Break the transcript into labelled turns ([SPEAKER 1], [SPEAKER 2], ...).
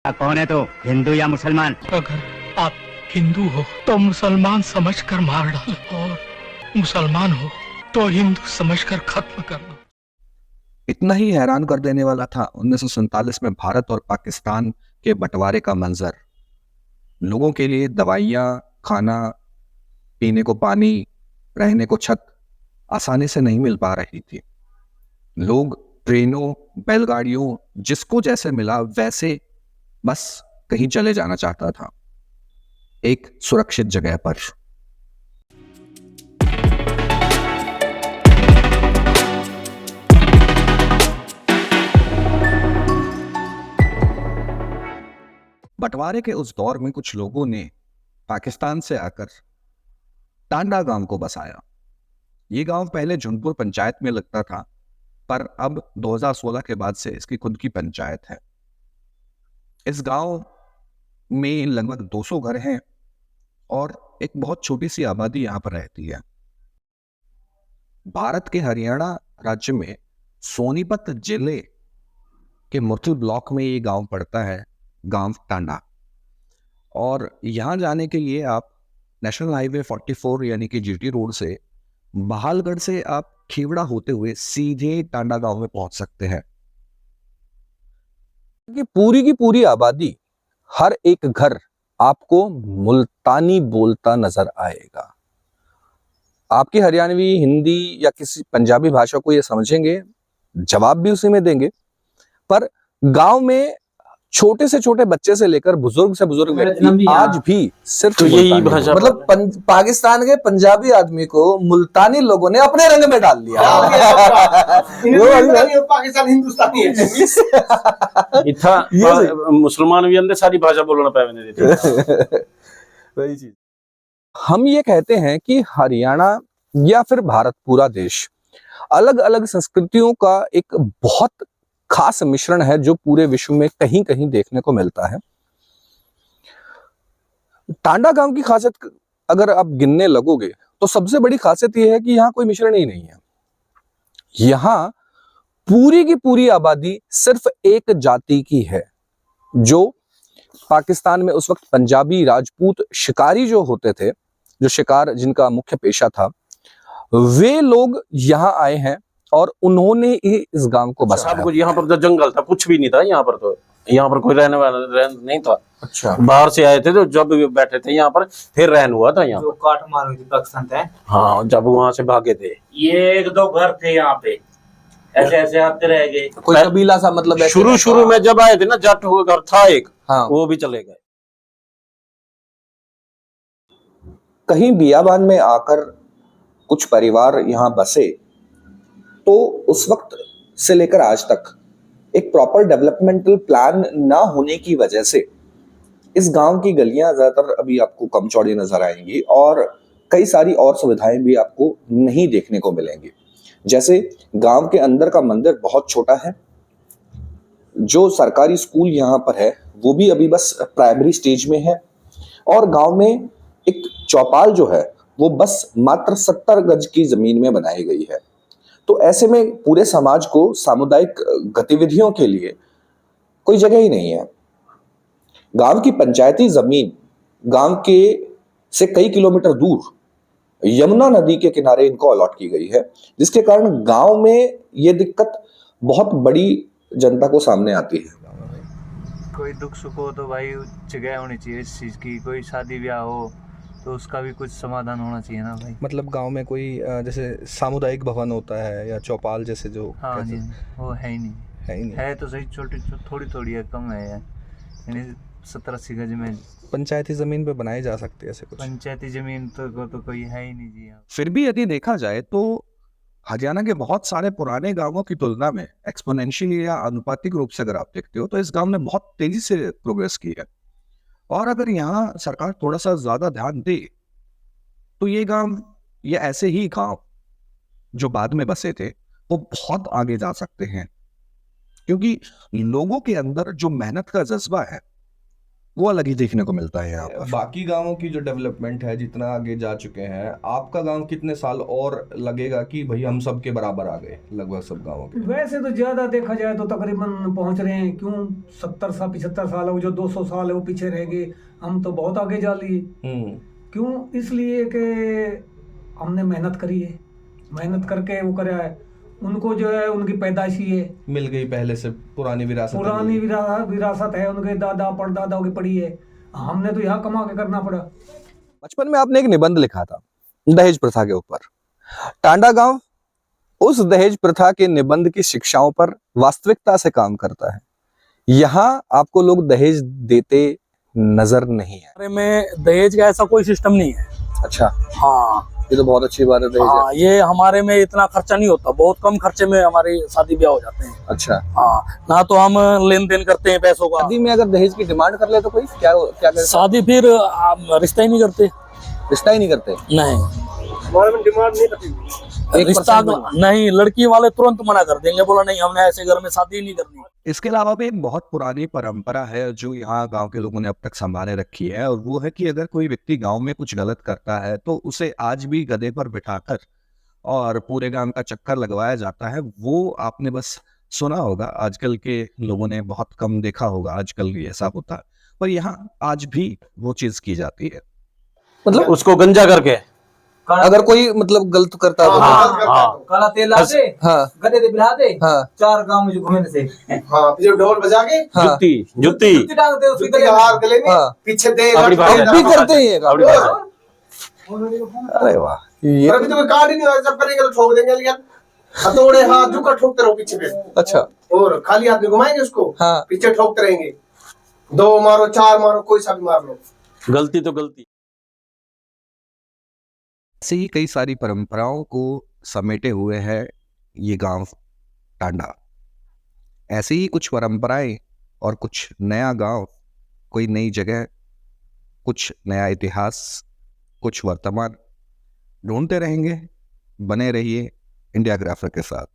[SPEAKER 1] कौन है तो, हिंदू या मुसलमान?
[SPEAKER 2] अगर आप हिंदू हो तो मुसलमान समझकर मार डालो, और मुसलमान हो तो हिंदू समझकर खत्म कर दो।
[SPEAKER 3] इतना ही हैरान कर देने वाला था 1947 में भारत और पाकिस्तान के बंटवारे का मंजर। लोगों के लिए दवाइयाँ, खाना, पीने को पानी, रहने को छत आसानी से नहीं मिल पा रही थी। लोग ट्रेनों, बैलगाड़ियों, जिसको जैसे मिला वैसे बस कहीं चले जाना चाहता था, एक सुरक्षित जगह पर। बंटवारे के उस दौर में कुछ लोगों ने पाकिस्तान से आकर टांडा गांव को बसाया। ये गांव पहले झुंझुनपुर पंचायत में लगता था, पर अब 2016 के बाद से इसकी खुद की पंचायत है। इस गांव में लगभग 200 घर हैं और एक बहुत छोटी सी आबादी यहां पर रहती है। भारत के हरियाणा राज्य में सोनीपत जिले के मुरथल ब्लॉक में ये गांव पड़ता है, गांव टांडा। और यहां जाने के लिए आप नेशनल हाईवे 44 यानी कि जीटी रोड से, बहालगढ़ से आप खेवड़ा होते हुए सीधे टांडा गांव में पहुंच सकते हैं। कि पूरी की पूरी आबादी, हर एक घर आपको मुल्तानी बोलता नजर आएगा। आपकी हरियाणवी, हिंदी या किसी पंजाबी भाषा को ये समझेंगे, जवाब भी उसी में देंगे, पर गांव में छोटे से छोटे बच्चे से लेकर बुजुर्ग से बुजुर्ग व्यक्ति आज भी सिर्फ
[SPEAKER 4] तो यही भाषा,
[SPEAKER 3] मतलब पाकिस्तान के पंजाबी आदमी को मुल्तानी लोगों ने अपने रंग में डाल दिया।
[SPEAKER 4] पाकिस्तान हिंदुस्तानी है इथा मुसलमान भी अंदर सारी भाषा बोलना पाए
[SPEAKER 3] वही चीज हम ये कहते हैं कि हरियाणा या फिर भारत, पूरा देश अलग अलग संस्कृतियों का एक बहुत खास मिश्रण है जो पूरे विश्व में कहीं कहीं देखने को मिलता है। टांडा गांव की खासियत अगर आप गिनने लगोगे तो सबसे बड़ी खासियत यह है कि यहां कोई मिश्रण ही नहीं है। यहां पूरी की पूरी आबादी सिर्फ एक जाति की है। जो पाकिस्तान में उस वक्त पंजाबी राजपूत शिकारी जो होते थे, जो शिकार जिनका मुख्य पेशा था, वे लोग यहां आए हैं और उन्होंने ही इस गांव को बसाया।
[SPEAKER 4] सब कुछ यहाँ पर तो जंगल था, कुछ भी नहीं था यहाँ पर। तो यहाँ पर कोई रहने वाला नहीं था।
[SPEAKER 3] अच्छा,
[SPEAKER 4] बाहर से आए थे तो जब बैठे थे यहाँ पर, फिर रहन हुआ था यहाँ।
[SPEAKER 5] जो काट मार हुई थी पाकिस्तान से।
[SPEAKER 4] हाँ, जब वहां से भागे थे।
[SPEAKER 5] ये एक दो घर थे यहाँ पे, ऐसे ऐसे आते रह गए।
[SPEAKER 3] कोई कबीला सा, मतलब
[SPEAKER 4] शुरू में जब आए थे ना, जट हुआ घर था एक,
[SPEAKER 3] हाँ,
[SPEAKER 4] वो भी चले गए।
[SPEAKER 3] कहीं बियाबान में आकर कुछ परिवार यहाँ बसे तो उस वक्त से लेकर आज तक एक प्रॉपर डेवलपमेंटल प्लान ना होने की वजह से इस गांव की गलियां ज्यादातर अभी आपको कम चौड़ी नजर आएंगी और कई सारी और सुविधाएं भी आपको नहीं देखने को मिलेंगी। जैसे गांव के अंदर का मंदिर बहुत छोटा है, जो सरकारी स्कूल यहाँ पर है वो भी अभी बस प्राइमरी स्टेज में है, और गांव में एक चौपाल जो है वो बस मात्र 70 गज की जमीन में बनाई गई है। तो ऐसे में पूरे समाज को सामुदायिक गतिविधियों के लिए कोई जगह ही नहीं है। गांव की पंचायती जमीन गांव के से कई किलोमीटर दूर यमुना नदी के किनारे इनको अलॉट की गई है, जिसके कारण गांव में ये दिक्कत बहुत बड़ी जनता को सामने आती है।
[SPEAKER 6] कोई दुख सुख हो तो भाई जगह होनी चाहिए इस चीज की। कोई शादी ब्याह हो तो उसका भी कुछ समाधान होना चाहिए ना भाई।
[SPEAKER 7] मतलब गांव में कोई जैसे सामुदायिक भवन होता है या चौपाल जैसे, जो
[SPEAKER 6] हाँ जी, वो है ही नहीं।
[SPEAKER 7] है ही नहीं।
[SPEAKER 6] है तो सही, छोटी थोड़ी है, कम है यानी 70-80 गज में।
[SPEAKER 7] पंचायती जमीन पे बनाए जा सकते हैं ऐसे कुछ?
[SPEAKER 6] पंचायती जमीन तो कोई है ही नहीं जी यहाँ।
[SPEAKER 3] फिर भी यदि देखा जाए तो हरियाणा के बहुत सारे पुराने गांवों की तुलना में एक्सपोनेंशियली या आनुपातिक रूप से अगर आप देखते हो तो इस गांव ने बहुत तेजी से प्रोग्रेस की है। और अगर यहाँ सरकार थोड़ा सा ज्यादा ध्यान दे तो ये गांव, ये ऐसे ही गांव जो बाद में बसे थे, वो बहुत आगे जा सकते हैं, क्योंकि लोगों के अंदर जो मेहनत का जज्बा है
[SPEAKER 7] वो अलग ही देखने को मिलता है यहाँ पर।
[SPEAKER 3] बाकी गांवों की जो डेवलपमेंट है, जितना आगे जा चुके हैं, आपका गांव कितने साल और लगेगा कि भाई हम सब के बराबर आ गए लगभग सब गांवों के?
[SPEAKER 8] वैसे तो ज्यादा देखा जाए तो तकरीबन पहुंच रहे हैं। क्यों 70 75 साल है, जो 200 साल है वो पीछे रह गए। हम तो बहुत आगे जा लिए। क्यों? इसलिए कि हमने मेहनत करी है, मेहनत करके वो करा है। उनको जो है उनकी पैदाइशी है,
[SPEAKER 3] मिल गई पहले से, पुरानी विरासत
[SPEAKER 8] विरासत है, उनके दादा परदादाओं की पड़ी है। हमने तो यहाँ कमा के करना पड़ा।
[SPEAKER 3] बचपन में आपने एक निबंध लिखा था दहेज प्रथा के ऊपर। टांडा गांव उस दहेज प्रथा के निबंध की शिक्षाओं पर वास्तविकता से काम करता है। यहाँ आपको लोग दहेज देते नजर नहीं है।
[SPEAKER 9] हमारे में दहेज का ऐसा कोई सिस्टम नहीं है।
[SPEAKER 3] अच्छा,
[SPEAKER 9] हाँ,
[SPEAKER 3] ये तो बहुत अच्छी बात है। दहेज
[SPEAKER 9] हाँ, ये हमारे में इतना खर्चा नहीं होता, बहुत कम खर्चे में हमारी शादी ब्याह हो जाते हैं।
[SPEAKER 3] अच्छा,
[SPEAKER 9] हाँ, ना तो हम लेन देन करते हैं पैसों का।
[SPEAKER 3] शादी में अगर दहेज की डिमांड कर ले तो कोई क्या क्या करता?
[SPEAKER 9] शादी फिर रिश्ता ही नहीं करते।
[SPEAKER 3] रिश्ता ही नहीं करते?
[SPEAKER 9] नहीं,
[SPEAKER 4] हमारे में डिमांड नहीं रखी।
[SPEAKER 9] रिश्ता नहीं, लड़की वाले तुरंत मना कर देंगे, बोला नहीं हमने ऐसे घर में शादी नहीं करनी।
[SPEAKER 7] इसके अलावा भी एक बहुत पुरानी परंपरा है जो यहाँ गांव के लोगों ने अब तक संभाले रखी है, और वो है कि अगर कोई व्यक्ति गांव में कुछ गलत करता है तो उसे आज भी गधे पर बिठाकर और पूरे गांव का चक्कर लगवाया जाता है। वो आपने बस सुना होगा, आजकल के लोगों ने बहुत कम देखा होगा आजकल ऐसा होता है, पर यहाँ आज भी वो चीज की जाती है।
[SPEAKER 3] मतलब
[SPEAKER 4] उसको गंजा करके
[SPEAKER 3] अगर कोई मतलब गलत करता है तो
[SPEAKER 10] काला तेल ला दे,
[SPEAKER 3] हाँ,
[SPEAKER 10] गधे दे पिला दे,
[SPEAKER 3] हाँ,
[SPEAKER 10] 4 गांव में जो घूमने से,
[SPEAKER 11] हाँ, जो ढोल बजा के,
[SPEAKER 3] हाँ,
[SPEAKER 4] जुत्ती
[SPEAKER 10] डाल दे उसके गले
[SPEAKER 11] हार गले में,
[SPEAKER 3] हाँ,
[SPEAKER 11] पीछे दे
[SPEAKER 4] अपनी भाषा
[SPEAKER 3] भी करते हैं ये काम।
[SPEAKER 4] अपनी भाषा।
[SPEAKER 3] अरे वाह, ये
[SPEAKER 11] अभी तो कार्ड ही नहीं होगा, जब करेंगे तो ठोक देंगे। लेकिन हथौड़े हाथ झुका ठोकते रहो पीछे पे।
[SPEAKER 3] अच्छा,
[SPEAKER 11] और खाली हाथ में घुमाएंगे उसको,
[SPEAKER 3] हाँ,
[SPEAKER 11] पीछे ठोकते रहेंगे। 2 मारो 4 मारो, कोई सा भी मार लो,
[SPEAKER 4] गलती तो गलती।
[SPEAKER 7] ऐसे ही कई सारी परंपराओं को समेटे हुए है ये गांव टांडा। ऐसे ही कुछ परंपराएं और कुछ नया गांव, कोई नई जगह, कुछ नया इतिहास, कुछ वर्तमान ढूंढते रहेंगे। बने रहिए इंडियाग्राफर के साथ।